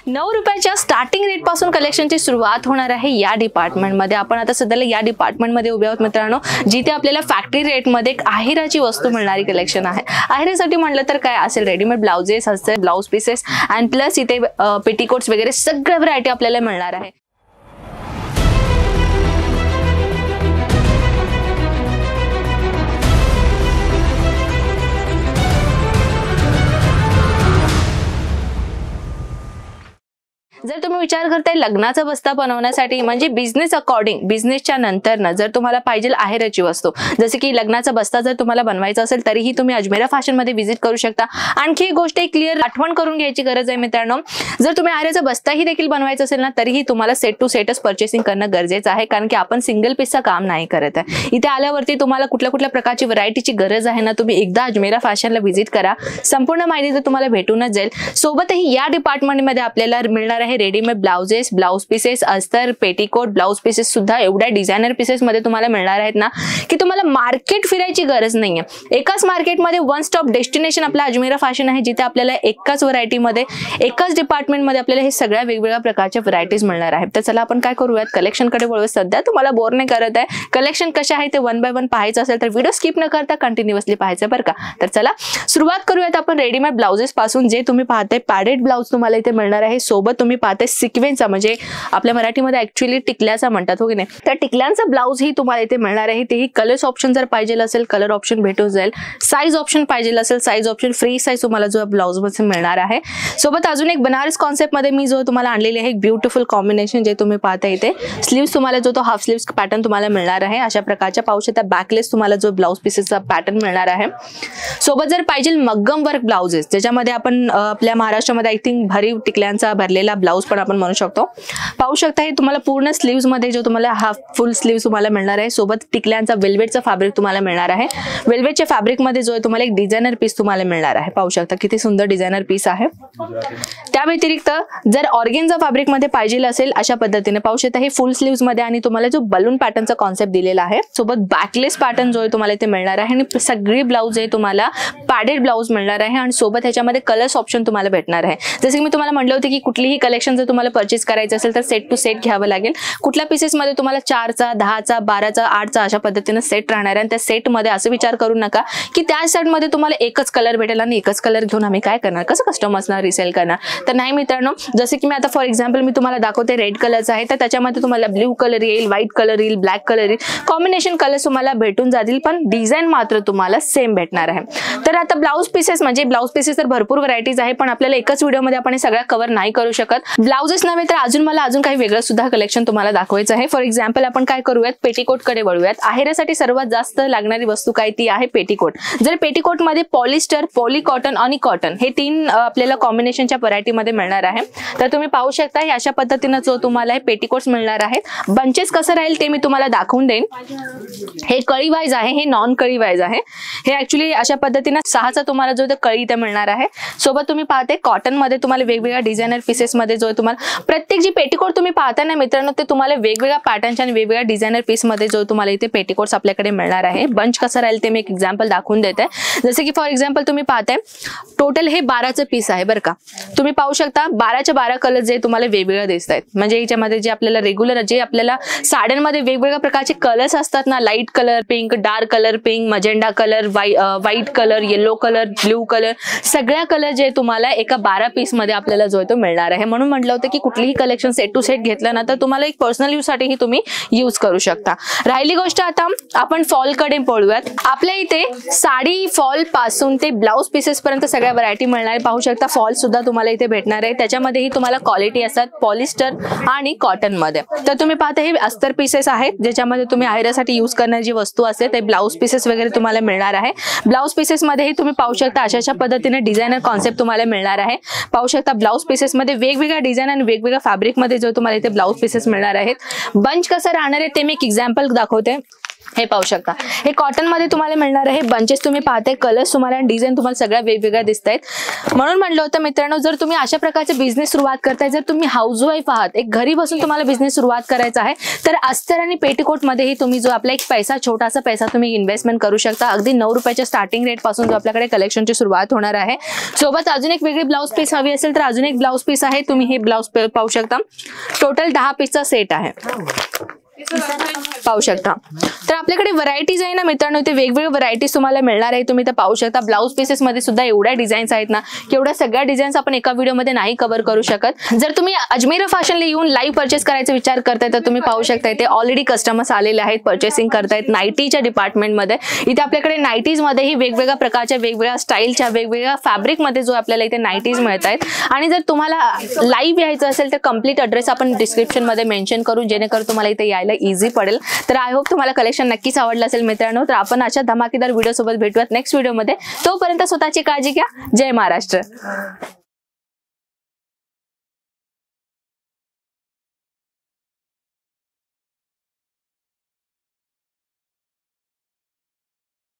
₹9 starting rate पासून कलेक्शनची सुरुवात होणार आहे या डिपार्टमेंटमध्ये. आपण आता सध्याला या डिपार्टमेंटमध्ये उभे आहोत मित्रांनो, जिथे आपल्याला फॅक्टरी रेटमध्ये एक आहेराची वस्तू मिळणारी कलेक्शन आहे. आहेरासाठी म्हटलं तर काय असेल, रेडीमेड ब्लाउजेस असते, ब्लाउज पीसेस अँड प्लस इथे पेटीकोट्स वगैरे सगळ्या व्हरायटी आपल्याला मिळणार आहे. जर तुम्ही विचार करताय लग्नाचा बस्ता बनवण्यासाठी म्हणजे बिझनेस अकॉर्डिंग, बिझनेसच्या नंतर जर तुम्हाला पाहिजे आहेराची वस्तू, जसे की लग्नाचा बस्ता जर तुम्हाला बनवायचा असेल तरीही तुम्ही अजमेरा फॅशन मध्ये व्हिजिट करू शकता. आणखी एक गोष्ट क्लिअर आठवण करून घ्यायची गरज आहे मित्रांनो, जर तुम्ही आहेराचा बस्ताही देखील बनवायचा असेल ना तरीही तुम्हाला सेट टू सेटच परचेसिंग करणं गरजेचं आहे, कारण की आपण सिंगल पीसचं काम नाही करत आहे. इथे आल्यावरती तुम्हाला कुठल्या कुठल्या प्रकारची व्हरायटीची गरज आहे ना, तुम्ही एकदा अजमेरा फॅशनला व्हिजिट करा, संपूर्ण माहिती तर तुम्हाला भेटूनच जाईल. सोबतही या डिपार्टमेंटमध्ये आपल्याला मिळणार रेडीमेड ब्लाउजेस, ब्लाउज पीसेस, अस्तर, पेटीकोट, ब्लाउज पीसेस सुद्धा एवढ्या डिझायनर पीसेस मध्ये तुम्हाला मिळणार आहेत ना की तुम्हाला मार्केट फिरायची गरज नाहीये. एकाच मार्केटमध्ये वन स्टॉप डेस्टिनेशन आपला अजमेरा फॅशन आहे, जिथे आपल्याला एकाच व्हरायटीमध्ये, एकाच डिपार्टमेंटमध्ये आपल्याला हे सगळ्या वेगवेगळ्या प्रकारच्या व्हरायटीज मिळणार आहेत. तर चला आपण काय करूयात, कलेक्शनकडे वळूयात. सध्या तुम्हाला बोर नाही करत आहे, कलेक्शन कशा आहे ते वन बाय वन पाहायचं असेल तर व्हिडिओ स्किप न करता कंटिन्युअसली पाहायचं बरं का. तर चला सुरुवात करूयात आपण रेडीमेड ब्लाउजेस पासून. जे तुम्ही पाहताय पॅडेड ब्लाउज तुम्हाला इथे मिळणार आहे. सोबत तुम्ही पाहताय सिक्वेन्सचा, म्हणजे आपल्या मराठीमध्ये ऍक्च्युअली टिकल्याचा म्हणतात हो की नाही, तर टिकल्यांचा ब्लाउज ही तुम्हाला इथे मिळणार आहे. तेही कलर्स ऑप्शन जर पाहिजे असेल कलर ऑप्शन भेटून जाईल, साईज ऑप्शन पाहिजे असेल साईज ऑप्शन, फ्री साईज तुम्हाला जो ब्लाउज मध्ये मिळणार आहे. सोबत अजून एक बनारस कॉन्सेप्ट मध्ये मी जो तुम्हाला आणलेले आहे एक ब्युटिफुल कॉम्बिनेशन, जे तुम्ही पाहता इथे स्लीव्स तुम्हाला जो तो हाफ स्लीव्स पॅटर्न तुम्हाला मिळणार आहे. अशा प्रकारच्या पाहू शकता बॅकलेस तुम्हाला जो ब्लाउज पीसेसचा पॅटर्न मिळणार आहे. सोबत जर पाहिजे मग्गम वर्क ब्लाउजेस, ज्याच्यामध्ये आपण आपल्या महाराष्ट्रामध्ये आय थिंक भरीव टिकल्यांचा भरलेला ब्लाउज पण आपण म्हणू शकतो. पाहू शकता हे तुम्हाला पूर्ण स्लीव्स मध्ये जो तुम्हाला हाफ फुल स्लीव्स तुम्हाला मिळणार आहे. सोबत टिकल्यांचा वेल्वेटचा फॅब्रिक तुम्हाला मिळणार आहे. वेल्वेटच्या फॅब्रिक मध्ये जो आहे तुम्हाला एक डिझायनर पीस तुम्हाला मिळणार आहे. पाहू शकता किती सुंदर डिझायनर पीस आहे. त्या व्यतिरिक्त जर ऑर्गेन्झा फॅब्रिक मध्ये पाहिजे असेल अशा पद्धतीने पाहू शकता हे फुल स्लीव्स मध्ये आणि तुम्हाला जो बलून पॅटर्नचा कॉन्सेप्ट दिलेला आहे. सोबत बॅकलेस पॅटर्न जो आहे तुम्हाला इथे मिळणार आहे आणि सगळी ब्लाउज आहे तुम्हाला पॅडेड ब्लाउज मिळणार आहे आणि सोबत ह्याच्यामध्ये कलर्स ऑप्शन तुम्हाला भेटणार आहे. जसे की मी तुम्हाला म्हटलं होतं की कुठलीही कलेक्शन जर तुम्हाला परचेस करायचं असेल तर सेट टू सेट घ्यावं लागेल. कुठल्या पीसेस मध्ये तुम्हाला 4चा, 10चा, 12चा, 8चा अशा पद्धतीने सेट राहणार आहे. आणि त्या सेट मध्ये असं विचार करू नका की त्या सेट मध्ये तुम्हाला एकच कलर भेटेल आणि एकच कलर घेऊन आम्ही काय करणार, कसं कस्टमर्सना रिसेल करणार. तर नाही मित्रांनो, जसे की मी आता फॉर एक्झाम्पल मी तुम्हाला दाखवते रेड कलरचा आहे, तर त्याच्यामध्ये तुम्हाला ब्ल्यू कलर येईल, व्हाईट कलर येईल, ब्लॅक कलर येईल, कॉम्बिनेशन कलर्स तुम्हाला भेटून जातील, पण डिझाईन मात्र तुम्हाला सेम भेटणार आहे. तर आता ब्लाउज पीसेस म्हणजे ब्लाउज पीसेस तर भरपूर व्हरायटीज आहे, पण आपल्याला एकच व्हिडिओमध्ये आपण हे सगळं कव्हर नाही करू शकत. ब्लाउजेस नव्हे तर अजून काही वेगळं सुद्धा कलेक्शन तुम्हाला दाखवायचं आहे. फॉर एक्झाम्पल आपण काय करूयात, पेटीकोट कडे वळूयात. आहेरासाठी सर्वात जास्त लागणारी वस्तू काय, ती आहे पेटीकोट. जर पेटीकोट मध्ये पॉलिस्टर, पॉली कॉटन आणि कॉटन हे 3 आपल्याला कॉम्बिनेशनच्या व्हरायटी मध्ये मिळणार आहे. तर तुम्ही पाहू शकता हे अशा पद्धतीने जो तुम्हाला हे पेटीकोट्स मिळणार आहेत. बंचेस कसं राहील ते मी तुम्हाला दाखवून देईन. हे कळी वाईज आहे, हे नॉन कळी वाईज आहे. हे ऍक्च्युली अशा पद्धतीने 6चा तुम्हाला जो कळी इथे मिळणार आहे. सोबत तुम्ही पाहते कॉटन मध्ये तुम्हाला वेगवेगळ्या डिझायनर पीसेस मध्ये जो तुम्हाला प्रत्येक जी पेटीकोट तुम्ही पाहता ना मित्रांनो, ते तुम्हाला वेगवेगळ्या पॅटर्नच्या आणि वेगवेगळ्या डिझायनर पीस मध्ये जो तुम्हाला इथे पेटीकोट्स आपल्याकडे मिळणार आहे. बंच कसं राहील ते मी एक एक्झाम्पल दाखवून देते. जसे की फॉर एक्झाम्पल तुम्ही पाहताय टोटल हे 12चं पीस आहे बरं का. तुम्ही पाहू शकता 12च्या 12 कलर जे तुम्हाला वेगवेगळे दिसत आहेत. म्हणजे याच्यामध्ये जे आपल्याला रेग्युलर जे आपल्याला साड्यांमध्ये वेगवेगळ्या प्रकारचे कलर्स असतात ना, light colour pink, dark colour pink, magenta colour, white colour, yellow colour, blue colour, सगळ्या कलर जे तुम्हाला एका 12 पीस मध्ये आपल्याला जो तो मिळणार आहे. म्हणून म्हटलं होतं की कुठलीही कलेक्शन सेट टू सेट घेतलं ना तर तुम्हाला एक पर्सनल यूज साठीही तुम्ही यूज करू शकता. राहिली गोष्ट आता आपण फॉल कडे पळूयात. आपल्या इथे साडी फॉल पासून ते ब्लाउज पीसेस पर्यंत सगळ्या व्हरायटी मिळणार आहे. पाहू शकता फॉल सुद्धा तुम्हाला इथे भेटणार आहे. त्याच्यामध्येही तुम्हाला क्वालिटी असतात पॉलिस्टर आणि कॉटन मध्ये. तर तुम्ही पाहता हे अस्तर पीसेस आहेत, ज्याच्यामध्ये तुम्ही आहेरासाठी यूज करणारी जी वस्तू असते ते ब्लाउज पीसेस वगैरे तुम्हाला मिळणार आहे. ब्लाउज पीसेस मध्येही तुम्ही पाहू शकता अशा पद्धतीने डिझायनर कॉन्सेप्ट तुम्हाला मिळणार आहे. पाहू शकता ब्लाउज पीसेस मध्ये वेगवेगळ्या डिझाईन आणि वेगवेगळ्या फॅब्रिक मध्ये जो तुम्हाला इथे ब्लाउज पीसेस मिळणार आहेत. बंच कसं राहणार आहे ते मी एक एक्झाम्पल दाखवते. हे पाहू शकता, हे कॉटन मध्ये तुम्हाला मिळणार आहे. बंचेस तुम्ही पाहताय, कलर्स तुम्हाला डिझाईन तुम्हाला सगळ्या वेगवेगळ्या दिसत आहेत. म्हणून म्हणलं होतं मित्रांनो, जर तुम्ही अशा प्रकारचे बिझनेस सुरुवात करताय, जर तुम्ही हाऊसवाईफ आहात, एक घरी बसून तुम्हाला बिझनेस सुरुवात करायचा आहे, तर अस्तर आणि पेटीकोट मध्येही तुम्ही जो आपला एक पैसा, छोटासा पैसा तुम्ही इन्व्हेस्टमेंट करू शकता. अगदी 9 रुपयाच्या स्टार्टिंग रेट पासून जो आपल्याकडे कलेक्शनची सुरुवात होणार आहे. सोबत अजून एक वेगळी ब्लाउज पीस हवी असेल तर अजून एक ब्लाउज पीस आहे, तुम्ही हे ब्लाउज पाहू शकता. टोटल 10 पीसचा सेट आहे, पाहू शकता. तर आपल्याकडे व्हरायटीज आहे ना मित्रांनो, ते वेगवेगळे व्हरायटीज तुम्हाला मिळणार आहे. तुम्ही तर पाहू शकता, ब्लाउज पीसेस मध्ये सुद्धा एवढ्या डिझाईन्स आहेत ना, की एवढ्या सगळ्या डिझाईन्स आपण एका व्हिडिओमध्ये नाही कव्हर करू शकत. जर तुम्ही अजमेरा फॅशनला येऊन लाईव्ह परचेस करायचा विचार करताय तर तुम्ही पाहू शकता, इथे ऑलरेडी कस्टमर्स आलेले आहेत, परचेसिंग करतायत नाईटीच्या डिपार्टमेंटमध्ये. इथे आपल्याकडे नाईटीज मध्येही वेगवेगळ्या प्रकारच्या, वेगवेगळ्या स्टाईलच्या, वेगवेगळ्या फॅब्रिक मध्ये जो आपल्याला इथे नाईटीज मिळत आहेत. आणि जर तुम्हाला लाईव्ह यायचं असेल तर कम्प्लीट ॲड्रेस आपण डिस्क्रिप्शन मध्ये मेन्शन करू, जेणेकरून तुम्हाला इथे यायला इझी पडेल. तर आय होप तुम्हाला कलेक्शन नक्कीच आवडलं असेल मित्रांनो. तर आपण अशा धमाकेदार व्हिडिओ सोबत भेटूयात नेक्स्ट व्हिडिओमध्ये. तोपर्यंत स्वतःची काळजी घ्या. जय महाराष्ट्र.